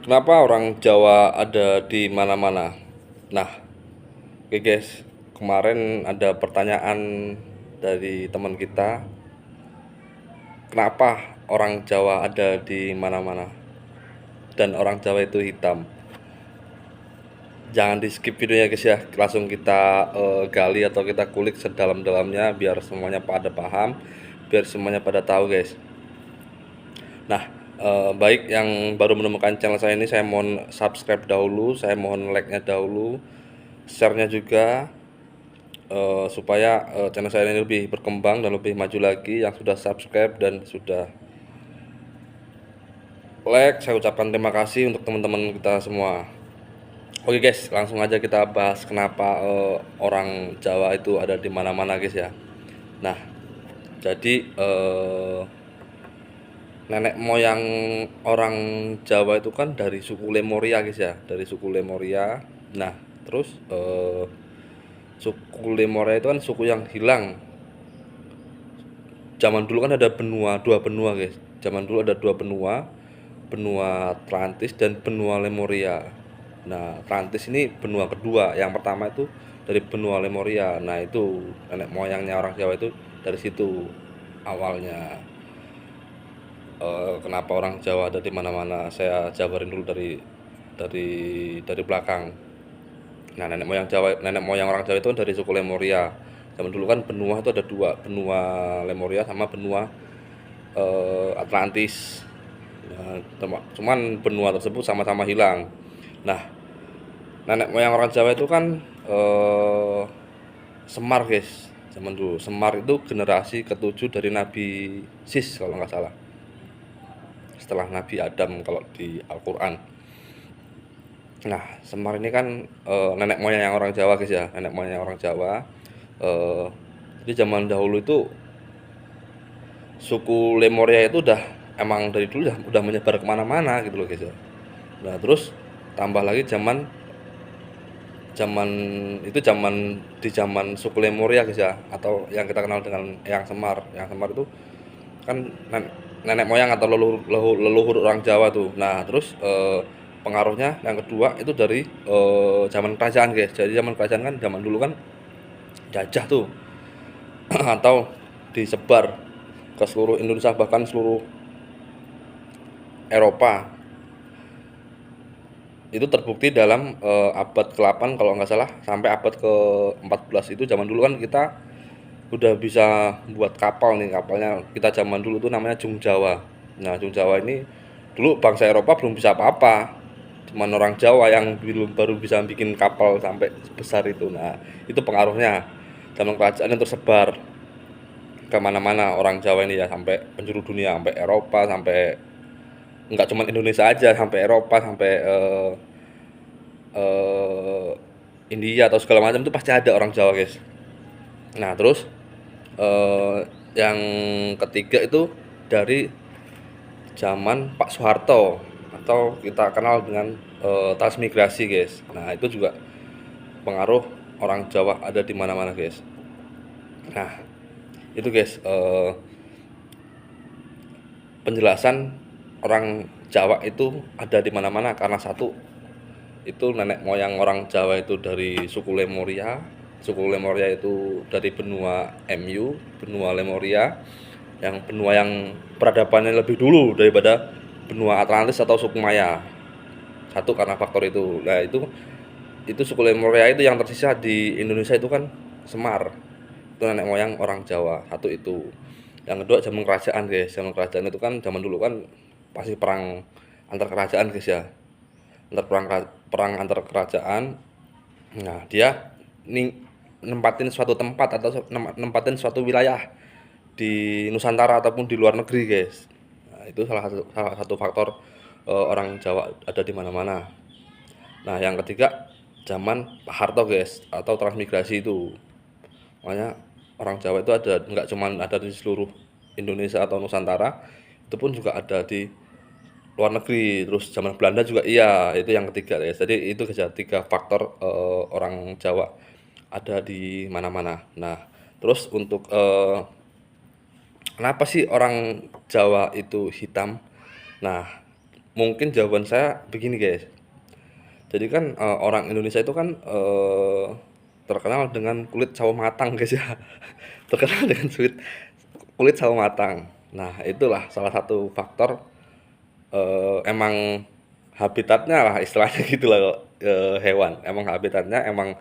Kenapa orang Jawa ada di mana-mana? Nah, oke guys, kemarin ada pertanyaan dari teman kita, kenapa orang Jawa ada di mana-mana dan orang Jawa itu hitam? Jangan di skip videonya guys ya, langsung kita gali atau kita kulik sedalam-dalamnya biar semuanya pada paham, biar semuanya pada tahu guys. Nah, baik yang baru menemukan channel saya ini, saya mohon subscribe dahulu, saya mohon like-nya dahulu, share-nya juga, supaya channel saya ini lebih berkembang dan lebih maju lagi. Yang sudah subscribe dan sudah like, saya ucapkan terima kasih untuk teman-teman kita semua. Oke guys, langsung aja kita bahas kenapa orang Jawa itu ada di mana-mana guys ya. Nah, jadi nenek moyang orang Jawa itu kan dari suku Lemuria guys ya, dari suku Lemuria. Nah, terus suku Lemuria itu kan suku yang hilang. Zaman dulu kan ada dua benua guys. Zaman dulu ada dua benua, benua Atlantis dan benua Lemuria. Nah, Atlantis ini benua kedua. Yang pertama itu dari benua Lemuria. Nah, itu nenek moyangnya orang Jawa itu dari situ awalnya. Kenapa orang Jawa ada di mana-mana? Saya jabarin dulu dari dari belakang. Nah, nenek moyang orang Jawa itu kan dari suku Lemuria. Zaman dulu kan benua itu ada dua, benua Lemuria sama benua Atlantis. Nah, cuman benua tersebut sama-sama hilang. Nah, nenek moyang orang Jawa itu kan Semar guys. Zaman dulu Semar itu generasi ketujuh dari Nabi Sis kalau nggak salah, setelah Nabi Adam kalau di Al-Quran. Nah, Semar ini kan nenek moyang yang orang Jawa guys ya, nenek moyang yang orang Jawa. Eh, jadi zaman dahulu itu suku Lemuria itu udah emang dari dulu udah menyebar kemana-mana gitu loh guys ya. Nah, terus tambah lagi zaman zaman itu zaman suku Lemuria guys ya, atau yang kita kenal dengan yang Semar. Yang Semar itu kan nenek moyang atau leluhur orang Jawa tuh. Nah, terus pengaruhnya yang kedua itu dari zaman kerajaan guys. Jadi zaman kerajaan kan zaman dulu kan jajah tuh atau disebar ke seluruh Indonesia bahkan seluruh Eropa. Itu terbukti dalam abad ke-8 kalau nggak salah sampai abad ke-14. Itu zaman dulu kan kita udah bisa buat kapal nih, kapalnya kita zaman dulu tuh namanya Jung Jawa. Nah, Jung Jawa ini dulu bangsa Eropa belum bisa apa-apa, cuman orang Jawa yang baru bisa bikin kapal sampai sebesar itu. Nah, itu pengaruhnya zaman kerajaan yang tersebar kemana-mana orang Jawa ini ya, sampai penjuru dunia, sampai Eropa, sampai nggak cuma Indonesia aja, sampai Eropa, sampai eh, India atau segala macam itu pasti ada orang Jawa guys. Nah, terus yang ketiga itu dari zaman Pak Soeharto atau kita kenal dengan transmigrasi guys. Nah, itu juga pengaruh orang Jawa ada di mana-mana guys. Nah, itu guys penjelasan orang Jawa itu ada di mana-mana karena satu itu nenek moyang orang Jawa itu dari suku Lemuria. Suku Lemuria itu dari benua MU, benua Lemuria, yang benua yang peradabannya lebih dulu daripada benua Atlantis atau suku Maya. Satu karena faktor itu. Nah, itu suku Lemuria itu yang tersisa di Indonesia itu kan Semar. Itu nenek moyang orang Jawa. Satu itu. Yang kedua zaman kerajaan guys. Zaman kerajaan itu kan zaman dulu kan pasti perang antar kerajaan guys ya. Perang antar kerajaan. Nah, dia nempatin suatu tempat atau nempatin suatu wilayah di Nusantara ataupun di luar negeri guys. Nah, itu salah satu faktor orang Jawa ada di mana-mana. Nah, yang ketiga zaman Pak Harto guys atau transmigrasi itu. Makanya orang Jawa itu ada nggak cuma ada di seluruh Indonesia atau Nusantara, itu pun juga ada di luar negeri. Terus zaman Belanda juga iya, itu yang ketiga guys. Jadi itu saja tiga faktor orang Jawa ada di mana-mana. Nah, terus untuk kenapa sih orang Jawa itu hitam? Nah, mungkin jawaban saya begini guys. Jadi kan orang Indonesia itu kan terkenal dengan kulit sawo matang guys ya. Terkenal dengan kulit sawo matang. Nah, itulah salah satu faktor emang habitatnya lah istilahnya gitu lah, hewan. Emang habitatnya, emang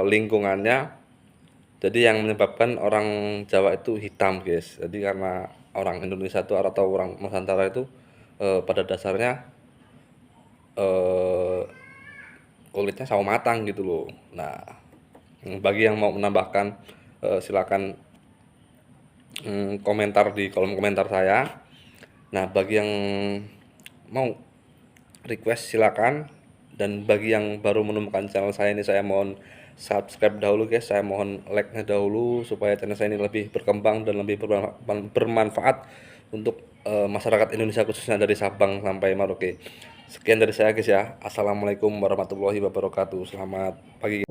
lingkungannya. Jadi yang menyebabkan orang Jawa itu hitam guys. Jadi karena orang Indonesia itu atau orang Nusantara itu pada dasarnya eh, kulitnya sawo matang gitu loh. Nah, bagi yang mau menambahkan silakan komentar di kolom komentar saya. Nah, bagi yang mau request silakan, dan bagi yang baru menemukan channel saya ini, saya mohon subscribe dahulu guys, saya mohon like-nya dahulu supaya channel saya ini lebih berkembang dan lebih bermanfaat untuk masyarakat Indonesia, khususnya dari Sabang sampai Merauke. Sekian dari saya guys ya. Assalamualaikum warahmatullahi wabarakatuh. Selamat pagi.